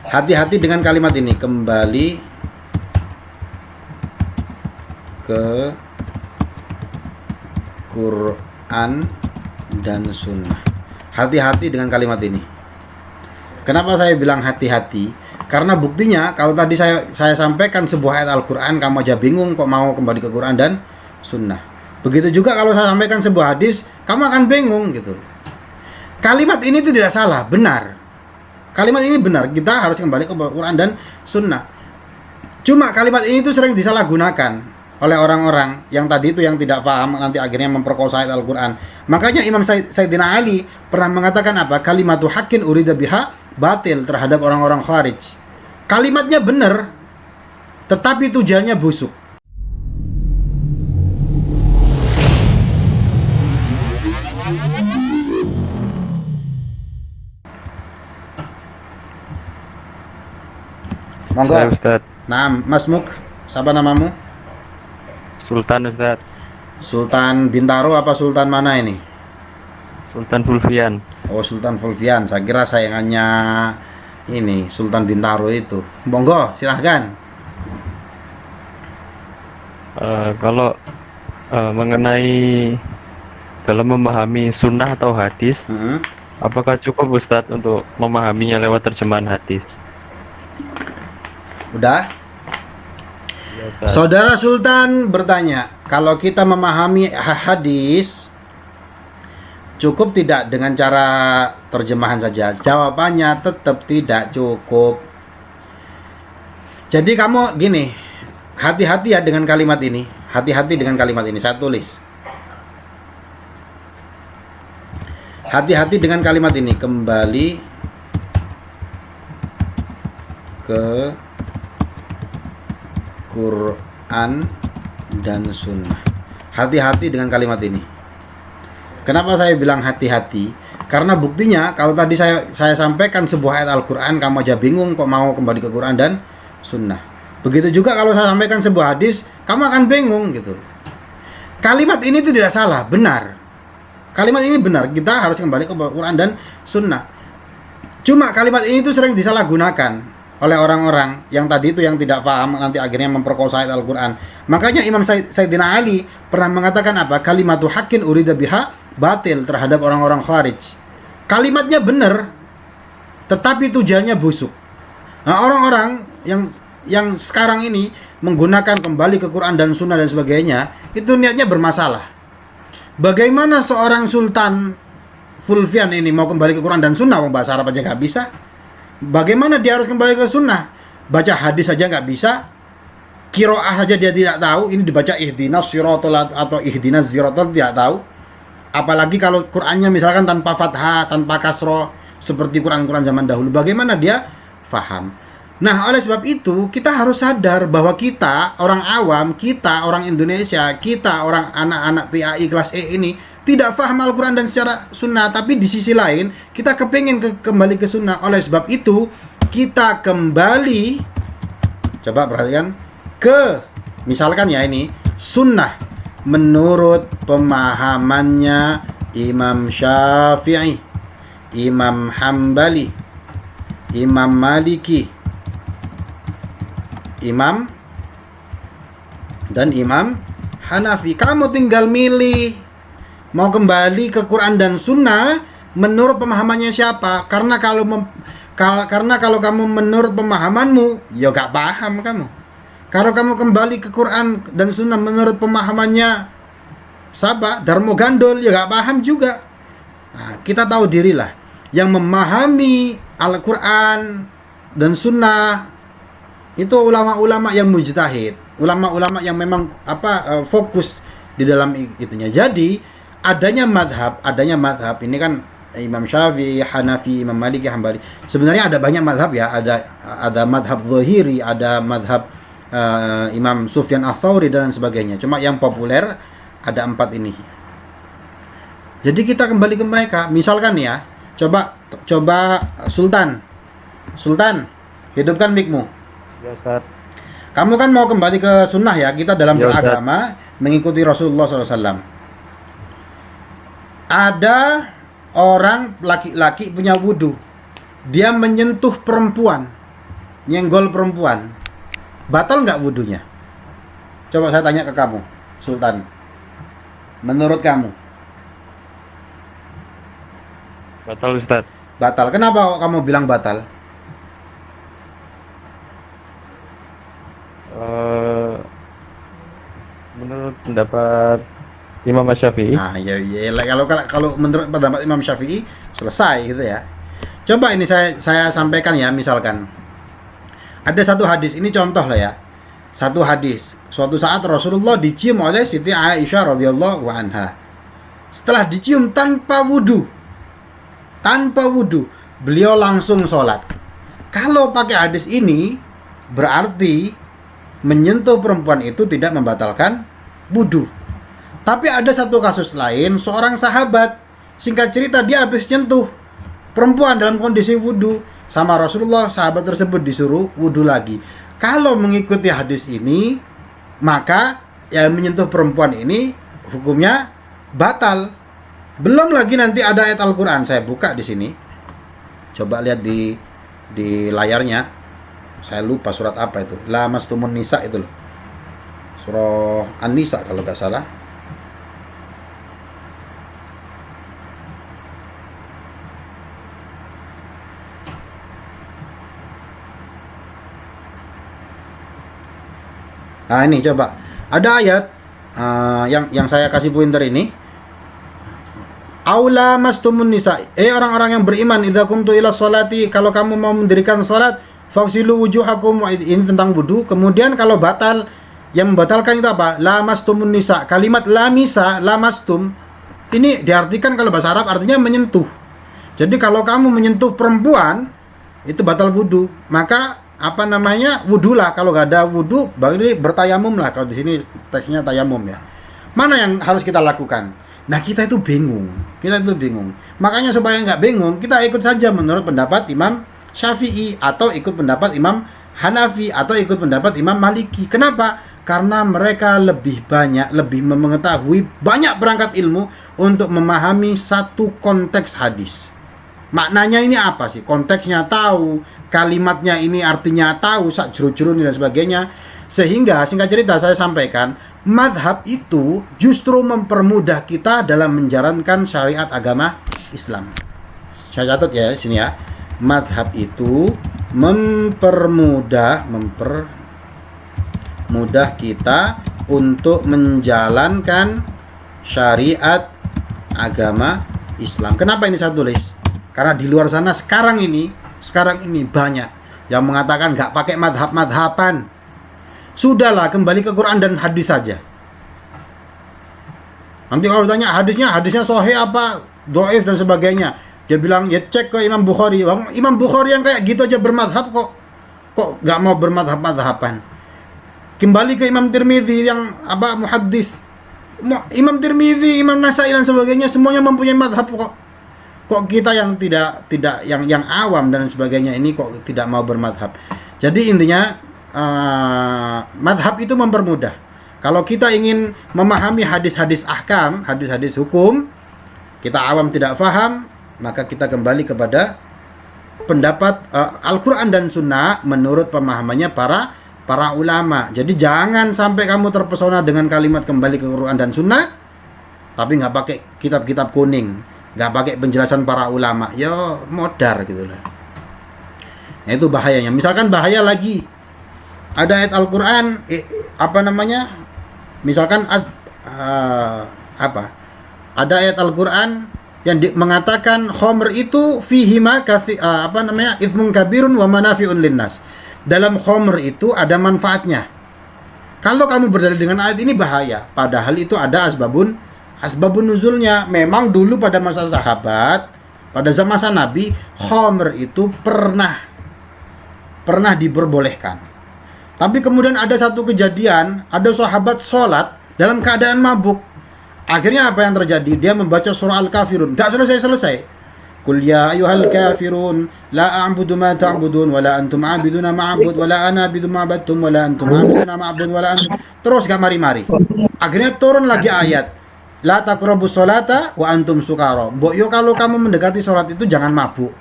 Hati-hati dengan kalimat ini, kembali ke Quran dan Sunnah. Hati-hati dengan kalimat ini. Kenapa saya bilang hati-hati? Karena buktinya kalau tadi saya sampaikan sebuah ayat Al-Quran, kamu aja bingung kok mau kembali ke Quran dan Sunnah. Begitu juga kalau saya sampaikan sebuah hadis, kamu akan bingung gitu. Kalimat ini itu tidak salah, benar. Kalimat ini benar, kita harus kembali ke Quran dan Sunnah. Cuma kalimat ini itu sering disalahgunakan oleh orang-orang yang tadi itu yang tidak paham, nanti akhirnya memperkosa ayat Al-Quran. Makanya Imam Sayyidina Ali pernah mengatakan apa? Kalimatu haqqin urida biha batil terhadap orang-orang Khawarij. Kalimatnya benar, tetapi tujuannya busuk. Monggo. Saya Ustaz. Nah, Mas Muk, siapa namamu? Sultan Ustaz. Sultan Bintaro apa Sultan mana ini? Sultan Fulvian. Oh, Sultan Fulvian. Saya kira sayangannya ini Sultan Bintaro itu. Monggo, silahkan. Kalau mengenai dalam memahami sunnah atau hadis, apakah cukup Ustadz untuk memahaminya lewat terjemahan hadis? Udah? Ya, Ustadz. Saudara Sultan bertanya, kalau kita memahami hadis cukup tidak dengan cara terjemahan saja? Jawabannya tetap tidak cukup. Jadi kamu gini, hati-hati ya dengan kalimat ini. Hati-hati dengan kalimat ini, saya tulis. Hati-hati dengan kalimat ini, kembali ke Quran dan Sunnah. Hati-hati dengan kalimat ini. Kenapa saya bilang hati-hati? Karena buktinya kalau tadi saya sampaikan sebuah ayat Al-Quran, kamu aja bingung kok mau kembali ke Quran dan Sunnah. Begitu juga kalau saya sampaikan sebuah hadis, kamu akan bingung gitu. Kalimat ini itu tidak salah, benar. Kalimat ini benar, kita harus kembali ke Quran dan Sunnah. Cuma kalimat ini itu sering disalahgunakan oleh orang-orang yang tadi itu yang tidak paham, nanti akhirnya memperkosa ayat Al-Quran. Makanya Imam Sayyidina Ali pernah mengatakan apa? Kalimatu haqqin urida biha batil terhadap orang-orang Khawarij. Kalimatnya benar, tetapi tujuannya busuk. Nah, orang-orang yang sekarang ini menggunakan kembali ke Quran dan Sunnah dan sebagainya, itu niatnya bermasalah. Bagaimana seorang Sultan Fulvian ini mau kembali ke Quran dan Sunnah, mau bahasa Arab aja nggak bisa? Bagaimana dia harus kembali ke Sunnah? Baca hadis saja nggak bisa, qiraah saja dia tidak tahu. Ini dibaca ihdinas siratal atau ihdinas siratal tidak tahu. Apalagi kalau Qurannya misalkan tanpa fathah, tanpa kasroh, seperti Quran-Quran zaman dahulu. Bagaimana dia faham? Nah, oleh sebab itu kita harus sadar bahwa kita orang awam, kita orang Indonesia, kita orang anak-anak PAI kelas E ini tidak faham Al-Quran dan secara sunnah. Tapi di sisi lain kita kepingin kembali ke sunnah. Oleh sebab itu kita kembali, coba perhatikan, ke misalkan ya ini sunnah menurut pemahamannya Imam Syafi'i, Imam Hambali, Imam Maliki, Imam dan Imam Hanafi. Kamu tinggal milih mau kembali ke Quran dan Sunnah menurut pemahamannya siapa. Karena kalau kamu menurut pemahamanmu, ya gak paham kamu. Kalau kamu kembali ke Quran dan Sunnah menurut pemahamannya siapa, Darmo Gandol, ya gak paham juga. Nah, kita tahu dirilah yang memahami Al-Quran dan Sunnah itu ulama-ulama yang mujtahid, ulama-ulama yang memang fokus di dalam itunya. Jadi adanya madhab ini kan Imam Syafi'i, Hanafi, Imam Maliki, Hambali. Sebenarnya ada banyak madhab ya, ada madhab Zahiri, ada madhab Imam Sufyan Ats-Tsauri dan sebagainya. Cuma yang populer ada 4 ini. Jadi kita kembali ke mereka. Misalkan ya, coba Sultan, hidupkan mic-mu. Ya, Ustaz. Kamu kan mau kembali ke sunnah ya, kita dalam Ya, Ustaz. beragama mengikuti Rasulullah SAW. Ada orang laki-laki punya wudhu, dia menyentuh perempuan, nyenggol perempuan, batal nggak wudunya? Coba saya tanya ke kamu, Sultan. Menurut kamu? Batal Ustaz. Batal. Kenapa kok kamu bilang batal? Eh, menurut pendapat Imam Syafi'i. Nah, ya, kalau menurut pendapat Imam Syafi'i selesai gitu ya. Coba ini saya sampaikan ya, misalkan ada satu hadis, ini contoh lah ya. Satu hadis, suatu saat Rasulullah dicium oleh Siti Aisyah radhiyallahu anha. Setelah dicium tanpa wudu, beliau langsung sholat. Kalau pakai hadis ini, berarti menyentuh perempuan itu tidak membatalkan wudu. Tapi ada satu kasus lain, seorang sahabat, singkat cerita dia habis nyentuh perempuan dalam kondisi wudu, sama Rasulullah, sahabat tersebut disuruh wudu lagi. Kalau mengikuti hadis ini, maka yang menyentuh perempuan ini hukumnya batal. Belum lagi nanti ada ayat Al-Qur'an, saya buka di sini. Coba lihat di layarnya. Saya lupa surat apa itu. Lamastumun nisa itu loh. Surah An-Nisa kalau nggak salah. Nah ini coba, ada ayat yang saya kasih pointer ini. Aula mastumun nisa, orang-orang yang beriman, idza kumtu ila sholati, kalau kamu mau mendirikan salat, faghsilu wujuhakum, ini tentang wudu. Kemudian kalau batal, yang membatalkan itu apa? Lamastumun nisa. Kalimat lamisa, lamastum ini diartikan kalau bahasa Arab artinya menyentuh. Jadi kalau kamu menyentuh perempuan itu batal wudu, maka apa namanya, wudulah. Kalau nggak ada wudu, berarti bertayamum lah. Kalau di sini teksnya tayamum ya. Mana yang harus kita lakukan? Nah kita itu bingung. Makanya supaya nggak bingung, kita ikut saja menurut pendapat Imam Syafi'i, atau ikut pendapat Imam Hanafi, atau ikut pendapat Imam Maliki. Kenapa? Karena mereka lebih banyak, lebih mengetahui banyak perangkat ilmu untuk memahami satu konteks hadis. Maknanya ini apa sih? Konteksnya tahu, kalimatnya ini artinya tahu, sak juru-juru dan sebagainya. Sehingga singkat cerita saya sampaikan, madhab itu justru mempermudah kita dalam menjalankan syariat agama Islam. Saya catat ya sini ya. Madhab itu mempermudah kita untuk menjalankan syariat agama Islam. Kenapa ini saya tulis? Karena di luar sana sekarang ini banyak yang mengatakan nggak pakai madhab-madhaban. Sudahlah, kembali ke Quran dan hadis saja. Nanti kalau ditanya hadisnya sahih apa, dhaif dan sebagainya, dia bilang ya cek ke Imam Bukhari. Imam Bukhari yang kayak gitu aja bermadhab kok nggak mau bermadhab-madhaban. Kembali ke Imam Tirmidzi yang muhaddis. Imam Tirmidzi, Imam Nasai dan sebagainya semuanya mempunyai madhab kok. Kok kita yang tidak yang awam dan sebagainya ini kok tidak mau bermadhab. Jadi intinya madhab itu mempermudah. Kalau kita ingin memahami hadis-hadis ahkam, hadis-hadis hukum, kita awam tidak faham, maka kita kembali kepada pendapat Al-Quran dan Sunnah menurut pemahamannya para ulama. Jadi jangan sampai kamu terpesona dengan kalimat kembali ke Quran dan Sunnah, tapi nggak pakai kitab-kitab kuning, nggak pakai penjelasan para ulama, ya modar gitu lah. Nah, itu bahayanya. Misalkan bahaya lagi, ada ayat Al-Quran, misalkan ada ayat Al-Quran yang mengatakan khamr itu fihima itsmun kabirun wa manafi'un linnas. Dalam khamr itu ada manfaatnya. Kalau kamu berdalil dengan ayat ini bahaya, padahal itu ada asbabun nuzulnya. Memang dulu pada masa sahabat, pada masa Nabi, khamr itu pernah diperbolehkan. Tapi kemudian ada satu kejadian, ada sahabat sholat dalam keadaan mabuk. Akhirnya apa yang terjadi? Dia membaca surah Al-Kafirun. Gak selesai. Qul ya ayyuhal kafirun la a'budu ma ta'budun wa la antum 'abiduna ma a'bud wa la ana 'abidu ma 'abadtum wa la antum 'abiduna ma a'bud wa la antum. Terus gak mari-mari. Akhirnya turun lagi ayat. La taqrabus sholata wa antum sukara. Mbok yo kalau kamu mendekati sholat itu jangan mabuk.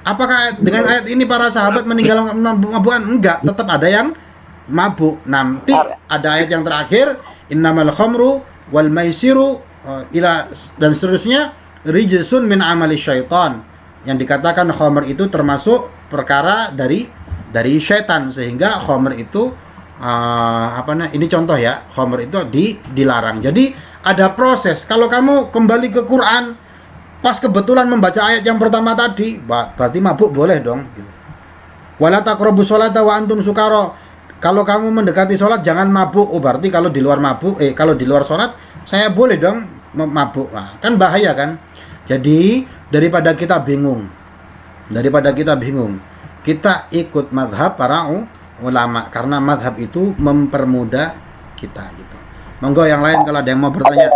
Apakah dengan ayat ini para sahabat meninggalkan mabuk-mabukan? Enggak, tetap ada yang mabuk. Nanti ada ayat yang terakhir, innamal khamru wal maisiru ila dan seterusnya, rijsun min amali syaitan. Yang dikatakan khamr itu termasuk perkara dari syaitan, sehingga khamr itu ini contoh ya, khamr itu dilarang. Jadi ada proses. Kalau kamu kembali ke Quran pas kebetulan membaca ayat yang pertama tadi, berarti mabuk boleh dong gitu. Wala taqrabus sholata wa antum sukara. Kalau kamu mendekati sholat jangan mabuk. Oh, berarti kalau di luar kalau di luar sholat saya boleh dong mabuk. Nah, kan bahaya kan? Jadi daripada kita bingung, kita ikut madhab para ulama, karena madhab itu mempermudah kita gitu. Monggo yang lain kalau ada yang mau bertanya.